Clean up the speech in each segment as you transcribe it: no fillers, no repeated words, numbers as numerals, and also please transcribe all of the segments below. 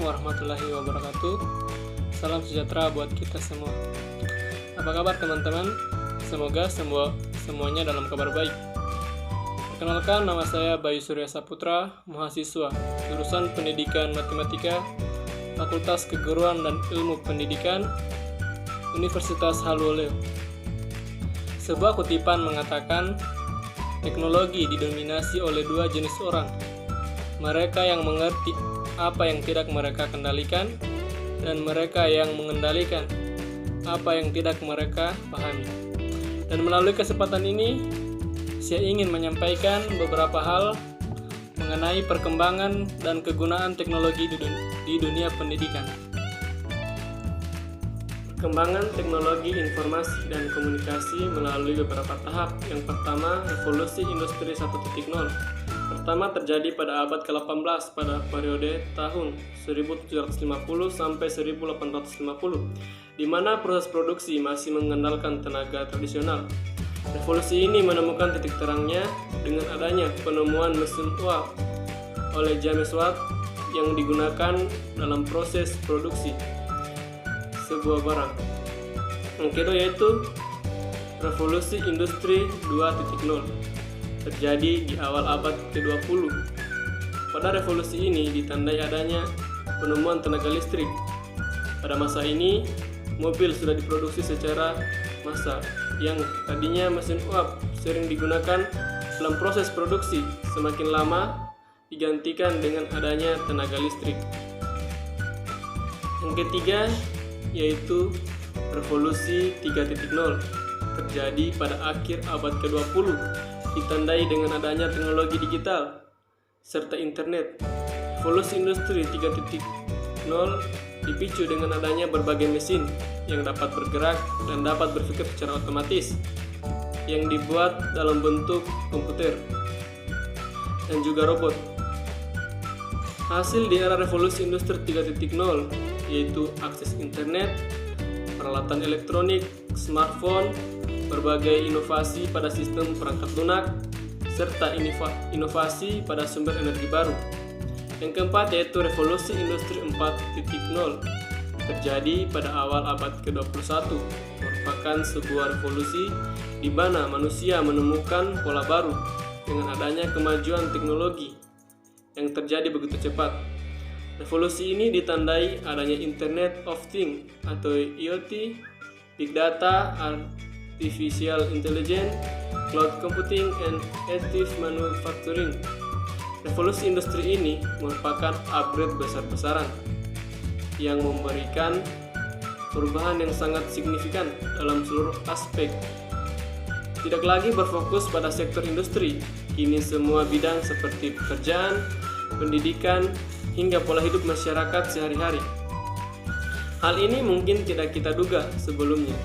warahmatullahi wabarakatuh. Salam sejahtera buat kita semua. Apa kabar teman-teman? Semoga semuanya dalam kabar baik. Perkenalkan, nama saya Bayu Surya Saputra, mahasiswa jurusan Pendidikan Matematika, Fakultas Keguruan dan Ilmu Pendidikan, Universitas Haluoleo. Sebuah kutipan mengatakan, teknologi didominasi oleh dua jenis orang. Mereka yang mengerti apa yang tidak mereka kendalikan, dan mereka yang mengendalikan apa yang tidak mereka pahami. Dan melalui kesempatan ini, saya ingin menyampaikan beberapa hal mengenai perkembangan dan kegunaan teknologi di dunia pendidikan. Perkembangan teknologi informasi dan komunikasi melalui beberapa tahap. Yang pertama, revolusi industri 1.0. Pertama terjadi pada abad ke-18 pada periode tahun 1750 sampai 1850, di mana proses produksi masih mengandalkan tenaga tradisional. Revolusi ini menemukan titik terangnya dengan adanya penemuan mesin uap oleh James Watt yang digunakan dalam proses produksi sebuah barang. Yang kedua yaitu revolusi industri 2.0. terjadi di awal abad ke-20. Pada revolusi ini ditandai adanya penemuan tenaga listrik. Pada masa ini, mobil sudah diproduksi secara massal, yang tadinya mesin uap sering digunakan dalam proses produksi, semakin lama digantikan dengan adanya tenaga listrik. Yang ketiga yaitu revolusi 3.0, terjadi pada akhir abad ke-20, ditandai dengan adanya teknologi digital serta internet. Revolusi industri 3.0 dipicu dengan adanya berbagai mesin yang dapat bergerak dan dapat berpikir secara otomatis, yang dibuat dalam bentuk komputer dan juga robot. Hasil di era revolusi industri 3.0 yaitu akses internet, peralatan elektronik, smartphone, berbagai inovasi pada sistem perangkat lunak, serta inovasi pada sumber energi baru. Yang keempat yaitu revolusi industri 4.0, terjadi pada awal abad ke-21, merupakan sebuah revolusi di mana manusia menemukan pola baru dengan adanya kemajuan teknologi yang terjadi begitu cepat. Revolusi ini ditandai adanya Internet of Things atau IoT, Big Data, Artificial Intelligence, Cloud Computing, and Additive Manufacturing. Revolusi industri ini merupakan upgrade besar-besaran yang memberikan perubahan yang sangat signifikan dalam seluruh aspek. Tidak lagi berfokus pada sektor industri, kini semua bidang seperti pekerjaan, pendidikan, hingga pola hidup masyarakat sehari-hari. Hal ini mungkin tidak kita duga sebelumnya,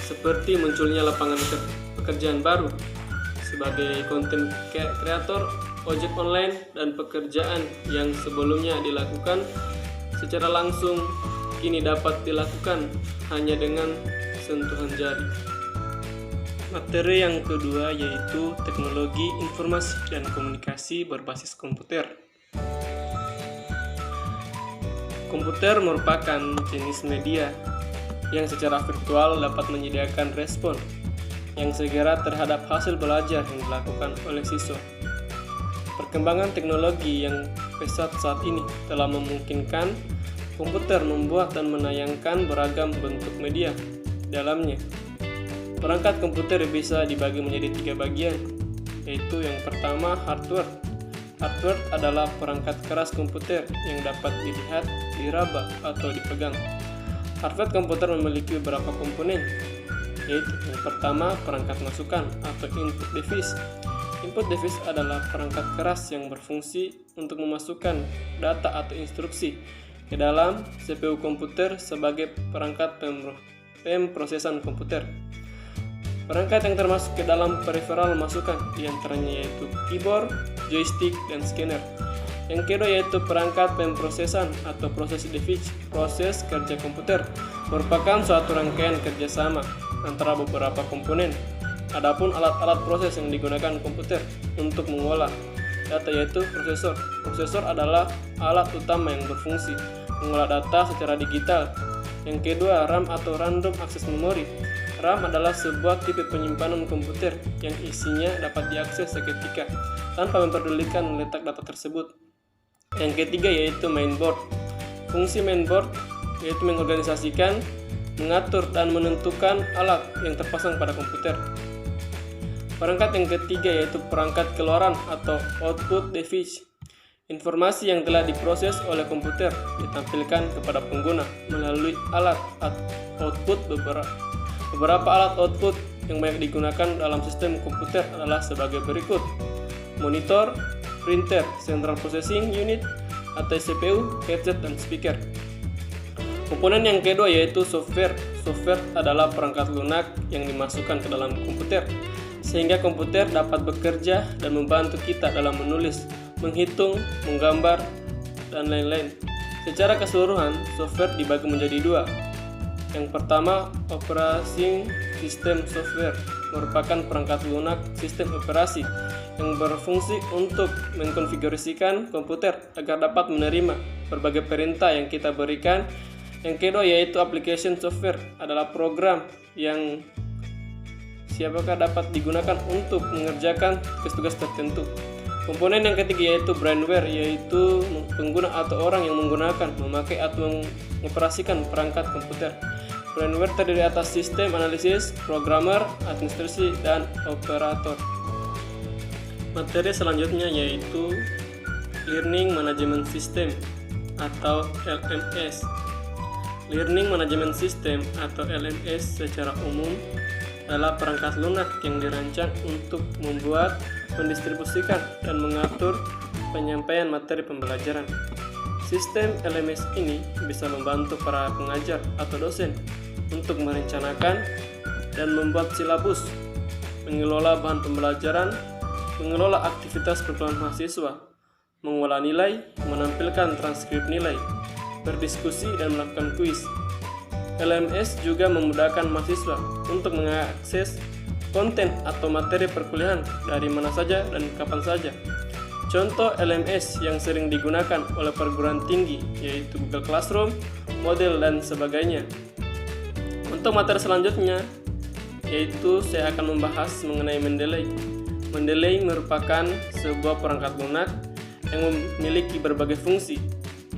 seperti munculnya lapangan pekerjaan baru sebagai konten kreator, ojek online, dan pekerjaan yang sebelumnya dilakukan secara langsung kini dapat dilakukan hanya dengan sentuhan jari. Materi yang kedua yaitu teknologi informasi dan komunikasi berbasis komputer. Komputer merupakan jenis media yang secara virtual dapat menyediakan respon yang segera terhadap hasil belajar yang dilakukan oleh siswa. Perkembangan teknologi yang pesat saat ini telah memungkinkan komputer membuat dan menayangkan beragam bentuk media di dalamnya. Perangkat komputer bisa dibagi menjadi 3 bagian, yaitu yang pertama hardware. Hardware adalah perangkat keras komputer yang dapat dilihat, diraba, atau dipegang. Hardware komputer memiliki beberapa komponen, yaitu yang pertama perangkat masukan atau input device. Input device adalah perangkat keras yang berfungsi untuk memasukkan data atau instruksi ke dalam CPU komputer sebagai perangkat pemrosesan komputer. Perangkat yang termasuk ke dalam peripheral masukan diantaranya yaitu keyboard, joystick, dan scanner. Yang kedua yaitu perangkat pemrosesan atau process device. Proses kerja komputer merupakan suatu rangkaian kerjasama antara beberapa komponen. Adapun alat-alat proses yang digunakan komputer untuk mengolah data, yaitu prosesor. Prosesor adalah alat utama yang berfungsi mengolah data secara digital. Yang kedua, RAM atau Random Access Memory. RAM adalah sebuah tipe penyimpanan komputer yang isinya dapat diakses seketika tanpa memperdulikan letak data tersebut. Yang ketiga yaitu mainboard. Fungsi mainboard yaitu mengorganisasikan, mengatur, dan menentukan alat yang terpasang pada komputer. Perangkat yang ketiga yaitu perangkat keluaran atau output device. Informasi yang telah diproses oleh komputer ditampilkan kepada pengguna melalui alat output. Beberapa alat output yang banyak digunakan dalam sistem komputer adalah sebagai berikut: monitor, printer, central processing unit atau CPU, headset, dan speaker. Komponen yang kedua yaitu software. Software adalah perangkat lunak yang dimasukkan ke dalam komputer sehingga komputer dapat bekerja dan membantu kita dalam menulis, menghitung, menggambar, dan lain-lain. Secara keseluruhan, software dibagi menjadi dua. Yang pertama, operating system software merupakan perangkat lunak sistem operasi yang berfungsi untuk mengkonfigurasikan komputer agar dapat menerima berbagai perintah yang kita berikan. Yang kedua yaitu application software adalah program yang dapat digunakan untuk mengerjakan tugas-tugas tertentu. Komponen yang ketiga yaitu brandware, yaitu pengguna atau orang yang menggunakan, memakai atau mengoperasikan perangkat komputer. Brandware terdiri atas sistem analisis, programmer, administrasi, dan operator. Materi selanjutnya yaitu Learning Management System atau LMS. Learning Management System atau LMS secara umum adalah perangkat lunak yang dirancang untuk membuat, mendistribusikan, dan mengatur penyampaian materi pembelajaran. Sistem LMS ini bisa membantu para pengajar atau dosen untuk merencanakan dan membuat silabus, mengelola bahan pembelajaran, mengelola aktivitas perkumpulan mahasiswa, mengolah nilai, menampilkan transkrip nilai, berdiskusi, dan melakukan kuis. LMS juga memudahkan mahasiswa untuk mengakses konten atau materi perkuliahan dari mana saja dan kapan saja. Contoh LMS yang sering digunakan oleh perguruan tinggi yaitu Google Classroom, Moodle, dan sebagainya. Untuk materi selanjutnya yaitu saya akan membahas mengenai Mendeley. Mendeley merupakan sebuah perangkat lunak yang memiliki berbagai fungsi,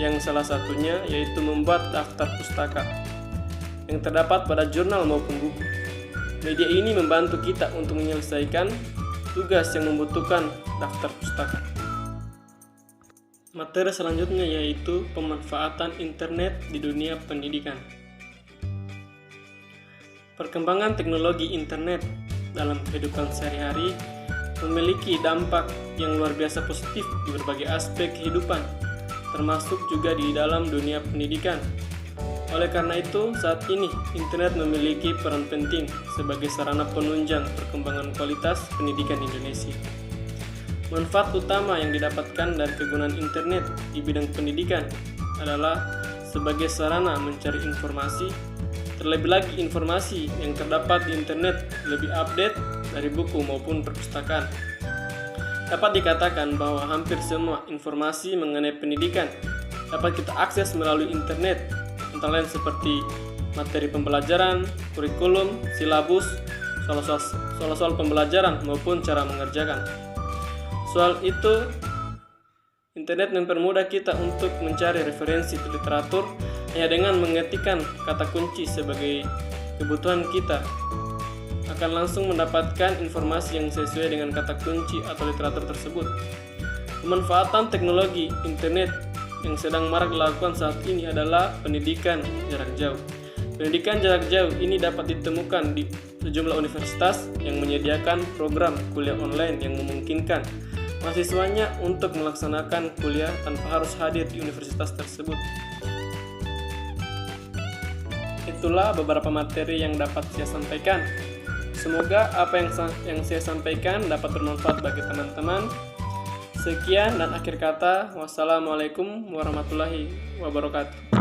yang salah satunya yaitu membuat daftar pustaka yang terdapat pada jurnal maupun buku. Media ini membantu kita untuk menyelesaikan tugas yang membutuhkan daftar pustaka. Materi selanjutnya yaitu pemanfaatan internet di dunia pendidikan. Perkembangan teknologi internet dalam kehidupan sehari-hari memiliki dampak yang luar biasa positif di berbagai aspek kehidupan, termasuk juga di dalam dunia pendidikan. Oleh karena itu, saat ini internet memiliki peran penting sebagai sarana penunjang perkembangan kualitas pendidikan Indonesia. Manfaat utama yang didapatkan dari kegunaan internet di bidang pendidikan adalah sebagai sarana mencari informasi, terlebih lagi informasi yang terdapat di internet lebih update dari buku maupun perpustakaan. Dapat dikatakan bahwa hampir semua informasi mengenai pendidikan dapat kita akses melalui internet, antara lain seperti materi pembelajaran, kurikulum, silabus, soal-soal pembelajaran maupun cara mengerjakan. Soal itu, internet mempermudah kita untuk mencari referensi literatur hanya dengan mengetikkan kata kunci sebagai kebutuhan kita. Akan langsung mendapatkan informasi yang sesuai dengan kata kunci atau literatur tersebut. Pemanfaatan teknologi internet yang sedang marak dilakukan saat ini adalah pendidikan jarak jauh. Pendidikan jarak jauh ini dapat ditemukan di sejumlah universitas yang menyediakan program kuliah online yang memungkinkan mahasiswanya untuk melaksanakan kuliah tanpa harus hadir di universitas tersebut. Itulah beberapa materi yang dapat saya sampaikan. Semoga apa yang saya sampaikan dapat bermanfaat bagi teman-teman. Sekian dan akhir kata, wassalamualaikum warahmatullahi wabarakatuh.